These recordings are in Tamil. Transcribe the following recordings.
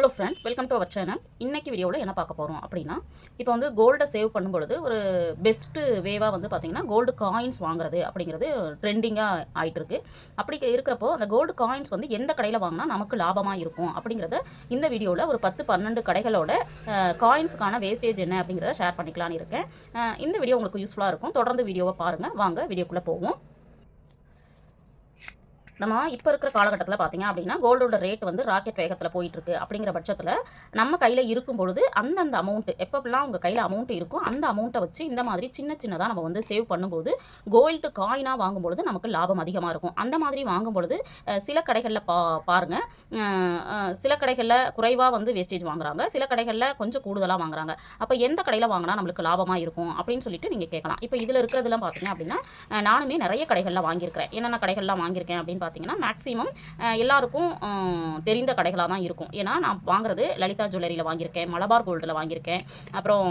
Hello friends, welcome to our channel. இன்னைக்கு வீடியோவில் என்ன பார்க்க போகிறோம் அப்படின்னா, இப்போ வந்து கோல்டை சேவ் பண்ணும்பொழுது ஒரு பெஸ்ட்டு வேவாக வந்து பார்த்திங்கன்னா கோல்டு காயின்ஸ் வாங்குறது அப்படிங்கிறது ட்ரெண்டிங்காக ஆகிட்டுருக்கு. அப்படி இருக்கிறப்போ அந்த கோல்டு காயின்ஸ் வந்து எந்த கடையில் வாங்கினா நமக்கு லாபமாக இருக்கும் அப்படிங்கிறத இந்த வீடியோவில் ஒரு 10-12 கடைகளோட காயின்ஸுக்கான வேஸ்டேஜ் என்ன அப்படிங்கிறத ஷேர் பண்ணிக்கலான்னு இருக்கேன். இந்த வீடியோ உங்களுக்கு யூஸ்ஃபுல்லாக இருக்கும். தொடர்ந்து வீடியோவை பாருங்கள். வாங்க வீடியோக்குள்ளே போவோம். நம்ம இப்போ இருக்கிற காலகட்டத்தில் பார்த்தீங்க அப்படின்னா கோல்டோட ரேட் வந்து ராக்கெட் வேகத்தில் போயிட்டுருக்கு. அப்படிங்கிற பட்சத்தில் நம்ம கையில் இருக்கும் பொழுது அந்தந்த அமௌண்ட்டு எப்பப்பெல்லாம் உங்கள் கையில் அமௌண்ட் இருக்கும் அந்த அமௌண்ட்டை வச்சு இந்த மாதிரி சின்ன சின்னதாக நம்ம வந்து சேவ் பண்ணும்போது கோல்டு காயினாக வாங்கும்பொழுது நமக்கு லாபம் அதிகமாக இருக்கும். அந்த மாதிரி வாங்கும்பொழுது சில கடைகளில் பாருங்கள், சில கடைகளில் குறைவாக வந்து வேஸ்டேஜ் வாங்குறாங்க, சில கடைகளில் கொஞ்சம் கூடுதலாக வாங்குறாங்க. அப்போ எந்த கடையில் வாங்கினா நம்மளுக்கு லாபமாக இருக்கும் அப்படின்னு சொல்லிட்டு நீங்கள் கேட்கலாம். இப்போ இதில் இருக்கிறதுலாம் பார்த்தீங்க அப்படின்னா நானுமே நிறைய கடைகளில் வாங்கியிருக்கிறேன். என்னென்ன கடைகள்லாம் வாங்கியிருக்கேன் அப்படின்னு பார்த்தீங்கன்னா மேக்ஸிமம் எல்லாருக்கும் தெரிந்த கடைகளாக தான் இருக்கும். ஏன்னா நான் வாங்குறது லலிதா ஜுவல்லரியில் வாங்கியிருக்கேன், மலபார் கோல்டில் வாங்கியிருக்கேன், அப்புறம்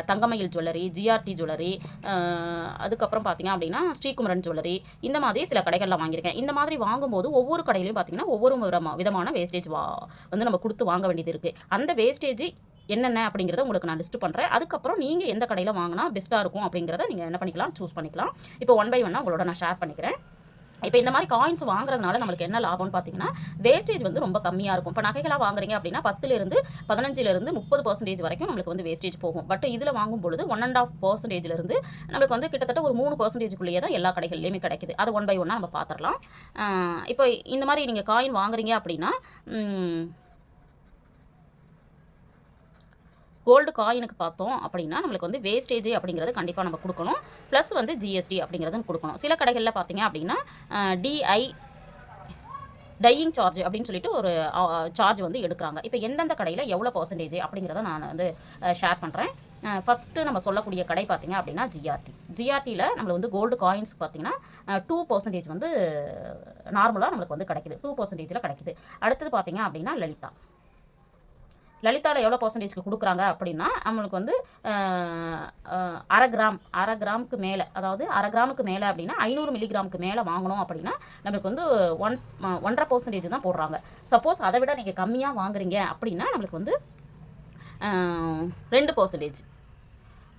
தங்கமயில் ஜுவல்லரி, ஜிஆர்டி ஜுவல்லரி, அதுக்கப்புறம் பார்த்தீங்க அப்படின்னா ஸ்ரீகுமரன் ஜுவல்லரி, இந்த மாதிரி சில கடைகளில் வாங்கியிருக்கேன். இந்த மாதிரி வாங்கும்போது ஒவ்வொரு கடையிலையும் பார்த்தீங்கன்னா ஒவ்வொரு விதமான வேஸ்டேஜ் வந்து நம்ம கொடுத்து வாங்க வேண்டியது இருக்குது. அந்த வேஸ்டேஜ் என்னென்ன அப்படிங்கிறத உங்களுக்கு நான் லிஸ்ட் பண்ணுறேன். அதுக்கப்புறம் நீங்கள் எந்த கடையில் வாங்கினா பெஸ்ட்டாக இருக்கும் அப்படிங்கிறத நீங்கள் என்ன பண்ணிக்கலாம், சூஸ் பண்ணிக்கலாம். இப்போ ஒன் பை ஒன்னாக உங்களோட நான் ஷேர் பண்ணிக்கிறேன். இப்போ இந்த மாதிரி காயின்ஸ் வாங்குறதுனால நம்மளுக்கு என்ன லாபம்னு பார்த்தீங்கன்னா வேஸ்டேஜ் வந்து ரொம்ப கம்மியாக இருக்கும். இப்போ நகைகளாக வாங்குறீங்க அப்படின்னா 10% 15% 30% வரைக்கும் நம்மளுக்கு வந்து வேஸ்டேஜ் போகும். பட் இதில் வாங்கும் பொழுது 1.5% நம்மளுக்கு வந்து கிட்டத்தட்ட ஒரு 3%க்குள்ளேயே தான் எல்லா கடைகள்லையுமே கிடைக்குது. அதை ஒன் பை ஒன்னாக நம்ம பார்த்துடலாம். இப்போ இந்த மாதிரி நீங்கள் காயின் வாங்குறீங்க அப்படின்னா கோல்டு காயினுக்கு பார்த்தோம் அப்படின்னா நம்மளுக்கு வந்து வேஸ்டேஜ் அப்படிங்கிறது கண்டிப்பாக நம்ம கொடுக்கணும். ப்ளஸ் வந்து ஜிஎஸ்டி அப்படிங்கிறதும் கொடுக்கணும். சில கடைகளில் பார்த்தீங்க அப்படின்னா டையிங் சார்ஜ் அப்படின்னு சொல்லிட்டு ஒரு சார்ஜ் வந்து எடுக்கிறாங்க. இப்போ எந்தெந்த கடையில் எவ்வளோ பர்சன்டேஜ் அப்படிங்கிறத நான் வந்து ஷேர் பண்ணுறேன். ஃபஸ்ட்டு நம்ம சொல்லக்கூடிய கடை பார்த்தீங்க அப்படின்னா ஜிஆர்டியில் நம்மளை வந்து கோல்டு காயின்ஸ் பார்த்தீங்கன்னா 2% வந்து நார்மலாக நம்மளுக்கு வந்து கிடைக்குது, 2%ல் கிடைக்குது. அடுத்தது பார்த்தீங்க அப்படின்னா லலிதாவில் எவ்வளோ பர்சன்டேஜ்க்கு கொடுக்குறாங்க அப்படின்னா நம்மளுக்கு வந்து அரை கிராமுக்கு மேலே, அதாவது அரை கிராமுக்கு மேலே அப்படின்னா 500 மில்லிகிராமுக்கு மேலே வாங்கணும் அப்படின்னா நம்மளுக்கு வந்து 1.5% தான் போடுறாங்க. சப்போஸ் அதை விட நீங்கள் கம்மியாக வாங்குறீங்க அப்படின்னா நம்மளுக்கு வந்து 2%.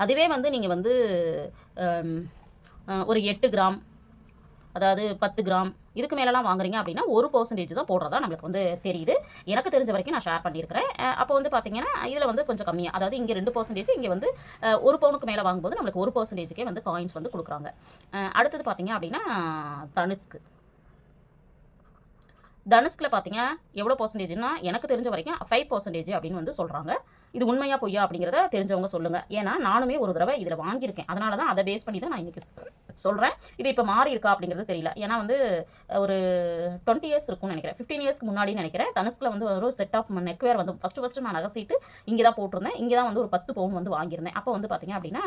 அதுவே வந்து நீங்கள் வந்து ஒரு 8 கிராம், அதாவது 10 கிராம் இதுக்கு மேலெலாம் வாங்குறீங்க அப்படின்னா 1% தான் போடுறதா நம்மளுக்கு வந்து தெரியுது. எனக்கு தெரிஞ்ச வரைக்கும் நான் ஷேர் பண்ணியிருக்கிறேன். அப்போ வந்து பார்த்தீங்கன்னா இதில் வந்து கொஞ்சம் கம்மியாக, அதாவது இங்கே 2%, இங்கே வந்து 1 பவுனுக்கு மேலே வாங்கும்போது நம்மளுக்கு 1%க்கே வந்து காயின்ஸ் வந்து கொடுக்குறாங்க. அடுத்தது பார்த்தீங்க அப்படின்னா தனுஷ்கில் பார்த்தீங்க எவ்வளோ பர்சன்டேஜ்னா எனக்கு தெரிஞ்ச வரைக்கும் 5% அப்படின்னு வந்து சொல்கிறாங்க. இது உண்மையாக பொய்யா அப்படிங்கிறத தெரிஞ்சவங்க சொல்லுங்கள். ஏன்னா நானுமே ஒரு தடவை இதில் வாங்கியிருக்கேன். அதனால தான் அதை பேஸ் பண்ணி தான் நான் இன்றைக்கி சொல்கிறேன். இது இப்போ மாறி இருக்கா அப்படிங்கிறது தெரியல. ஏன்னா வந்து ஒரு 20 இயர்ஸ் இருக்கும்னு நினைக்கிறேன், 15 இயர்ஸ்க்கு முன்னாடின்னு நினைக்கிறேன். தனுஷ்கில் வந்து ஒரு செட் ஆஃப் நெக்வேர் வந்து ஃபஸ்ட்டு நான் நகை சீட்டு இங்கே தான் போட்டிருந்தேன். இங்கே தான் வந்து ஒரு 10 பவுன் வந்து வாங்கியிருந்தேன். அப்போ வந்து பார்த்தீங்க அப்படின்னா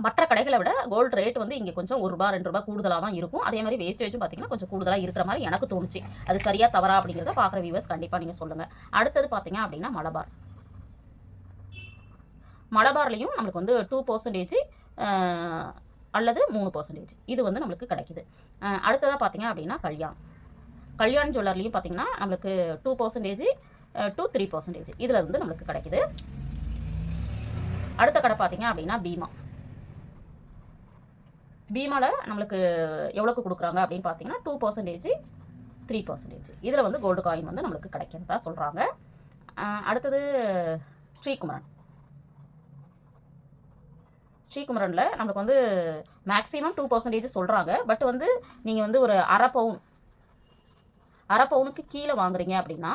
மற்ற கடைகளை விட கோல்டு ரேட் வந்து இங்கே கொஞ்சம் ₹1-2 கூடுதலாக தான் இருக்கும். அதே மாதிரி வேஸ்டேஜும் பார்த்தீங்கன்னா கொஞ்சம் கூடுதலாக இருக்கிற மாதிரி எனக்கு தோணுச்சு. அது சரியாக தவறா அப்படிங்கிறத பார்க்குற வியூவர்ஸ் கண்டிப்பாக நீங்கள் சொல்லுங்கள். அடுத்தது பார்த்தீங்க அப்படின்னா மலபார்லேயும் நம்மளுக்கு வந்து 2% அல்லது 3% இது வந்து நம்மளுக்கு கிடைக்குது. அடுத்ததாக பார்த்தீங்க அப்படின்னா கல்யாண் ஜுவல்லர்லேயும் பார்த்தீங்கன்னா நம்மளுக்கு 2% to 3% இதில் இருந்து நம்மளுக்கு கிடைக்குது. அடுத்த கடை பார்த்தீங்க அப்படின்னா பீமாவில் நம்மளுக்கு எவ்வளோக்கு கொடுக்குறாங்க அப்படின்னு பார்த்தீங்கன்னா 2%, 3% இதில் வந்து கோல்டு காயின் வந்து நம்மளுக்கு கிடைக்கிறதா சொல்கிறாங்க. அடுத்தது ஸ்ரீகுமரனில் நம்மளுக்கு வந்து மேக்ஸிமம் 2% சொல்கிறாங்க. பட் வந்து நீங்கள் வந்து ஒரு அரை பவுனுக்கு கீழே வாங்குறீங்க அப்படின்னா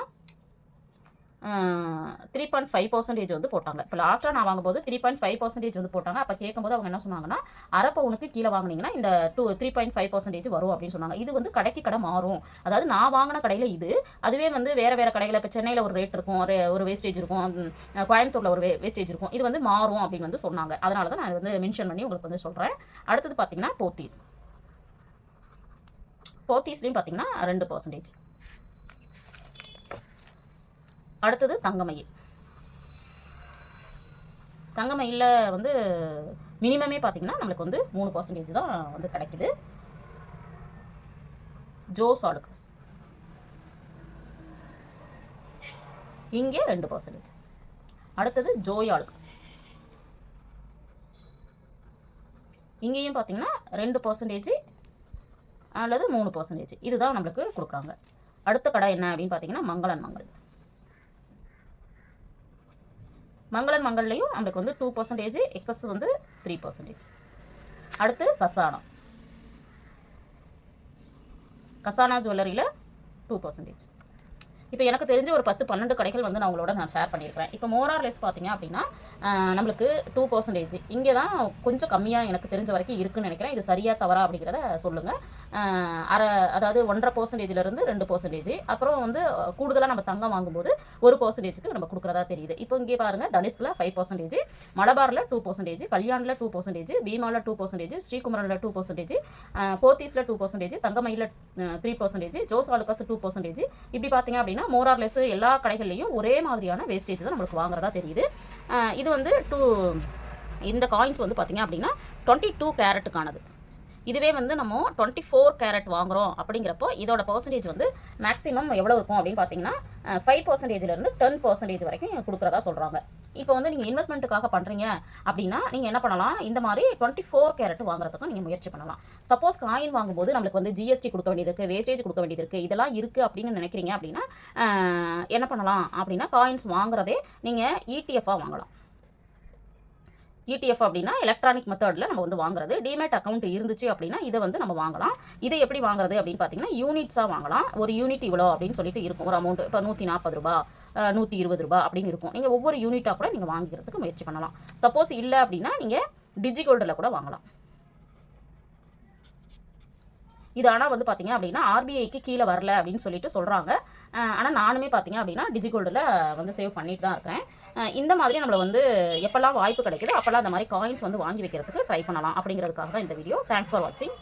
3.5% வந்து போட்டாங்க. இப்போ லாஸ்ட்டாக நான் வாங்கும்போது 3.5% வந்து போட்டாங்க. அப்போ கேட்கும்போது அவங்க என்ன சொன்னாங்கன்னா அரை பவுனுக்கு கீழே வாங்கினீங்கன்னா இந்த 3.5% வரும் அப்படின்னு சொன்னாங்க. இது வந்து கடைக்கு கடை மாறும். அதாவது நான் வாங்கின கடையில் இது, அதுவே வந்து வேறு கடையில் இப்போ சென்னையில் ஒரு ரேட் இருக்கும், ஒரு வேஸ்டேஜ் இருக்கும், கோயம்புத்தூரில் ஒரு வேஸ்டேஜ் இருக்கும். இது வந்து மாறும் அப்படின்னு வந்து சொன்னாங்க. அதனால தான் நான் வந்து மென்ஷன் பண்ணி உங்களுக்கு வந்து சொல்கிறேன். அடுத்தது பார்த்தீங்கன்னா போத்தீஸ்லேயும் பார்த்தீங்கன்னா 2%. அடுத்தது தங்கமயிலில் வந்து மினிமமே பார்த்தீங்கன்னா நம்மளுக்கு வந்து 3% தான் வந்து கிடைக்குது. ஜோஸ் ஆலுகாஸ் இங்கே 2%. அடுத்தது ஜோய் ஆலுகாஸ். இங்கேயும் பார்த்தீங்கன்னா 2% அல்லது 3%. இதுதான் நம்மளுக்கு கொடுக்குறாங்க. அடுத்த கடை என்ன அப்படின்னு பார்த்தீங்கன்னா மங்களன் மங்கள். மங்களன் மங்கள்லையும் நம்மளுக்கு வந்து 2%, எக்ஸஸ் வந்து 3%. அடுத்து கசானா ஜுவல்லரியில் 2%. இப்போ எனக்கு தெரிஞ்ச ஒரு 10-12 கடைகள் வந்து நான் உங்களோட ஷேர் பண்ணியிருக்கிறேன். இப்போ மோரார்லெஸ் பார்த்தீங்க அப்படின்னா நம்மளுக்கு 2%. இங்கே தான் கொஞ்சம் கம்மியாக எனக்கு தெரிஞ்ச வரைக்கும் இருக்குன்னு நினைக்கிறேன். இது சரியா தவறா அப்படிங்கிறத சொல்லுங்கள். அதாவது 1.5%லேருந்து 2%. அப்புறம் வந்து கூடுதலாக நம்ம தங்கம் வாங்கும்போது 1%க்கு நம்ம கொடுக்குறதா தெரியுது. இப்போ இங்கே பாருங்கள், தனிஷ்கில் 5%, மலபாரில் 2%, கல்யாணில் 2%, பீமாவில் 2%, ஸ்ரீகுமரனில் 2%, போத்தீஸில் 2%, தங்கமயிலில் 3%, ஜோஸ் ஆலுகாஸ் 2%. இப்படி பார்த்தீங்க அப்படின்னா மோரார்லெஸ் எல்லா கடைகள்லையும் ஒரே மாதிரியான வேஸ்டேஜ் தான் நம்மளுக்கு வாங்குறதா தெரியுது. இது வந்து இந்த காயின்ஸ் வந்து பார்த்தீங்க அப்படின்னா 22 கேரட்டுக்கானது. இதுவே வந்து நம்ம 24 கேரட் வாங்குகிறோம் அப்படிங்கிறப்போ இதோட பர்சன்டேஜ் வந்து மேக்ஸிமம் எவ்வளோ இருக்கும் அப்படின்னு பார்த்தீங்கன்னா 5%லேருந்து 10% வரைக்கும் கொடுக்குறதா சொல்கிறாங்க. இப்போ வந்து நீங்கள் இன்வெஸ்ட்மெண்ட்டுக்காக பண்ணுறீங்க அப்படின்னா நீங்கள் என்ன பண்ணலாம், இந்த மாதிரி 24 கேரட் வாங்குறதுக்கும் நீங்கள் முயற்சி பண்ணலாம். சப்போஸ் காயின் வாங்கும்போது நம்மளுக்கு வந்து ஜிஎஸ்டி கொடுக்க வேண்டியது இருக்குது, வேஸ்டேஜ் கொடுக்க வேண்டியது இருக்குது, இதெல்லாம் இருக்குது அப்படின்னு நினைக்கிறீங்க அப்படின்னா என்ன பண்ணலாம் அப்படின்னா காயின்ஸ் வாங்குறதே நீங்கள் இடிஎஃபாக வாங்கலாம். இடிஎஃப் அப்படின்னா எலக்ட்ரானிக் மெத்தடில் நம்ம வந்து வாங்குறது. டிமேட் அக்கௌண்ட் இருந்துச்சு அப்படின்னா இதை வந்து நம்ம வாங்கலாம். இதை எப்படி வாங்குறது அப்படின்னு பார்த்தீங்கன்னா யூனிட்ஸாக வாங்கலாம். ஒரு யூனிட் இவ்வளோ அப்படின்னு சொல்லிட்டு இருக்கும் ஒரு அமௌண்ட். இப்போ 140 ரூபா, 120 ரூபா அப்படின்னு இருக்கும். நீங்கள் ஒவ்வொரு யூனிட்டாக கூட நீங்கள் வாங்கிக்கிறதுக்கு முயற்சி பண்ணலாம். சப்போஸ் இல்லை அப்படின்னா நீங்கள் டிஜிகோல்டில் கூட வாங்கலாம். இது ஆனால் வந்து பார்த்தீங்க அப்படின்னா ஆர்பிஐக்கு கீழே வரல அப்படின்னு சொல்லிட்டு சொல்கிறாங்க. ஆனால் நானுமே பார்த்தீங்க அப்படின்னா டிஜிகோல்டில் வந்து சேவ் பண்ணிட்டு தான் இருக்கிறேன். இந்த மாதிரி நம்மளை வந்து எப்போல்லாம் வாய்ப்பு கிடைக்குதோ அப்போல்லாம் அந்த மாதிரி காயின்ஸ் வந்து வாங்கி வைக்கிறதுக்கு ட்ரை பண்ணலாம் அப்படிங்கிறதுக்காக தான் இந்த வீடியோ. தேங்க்ஸ் ஃபார் வாட்சிங்.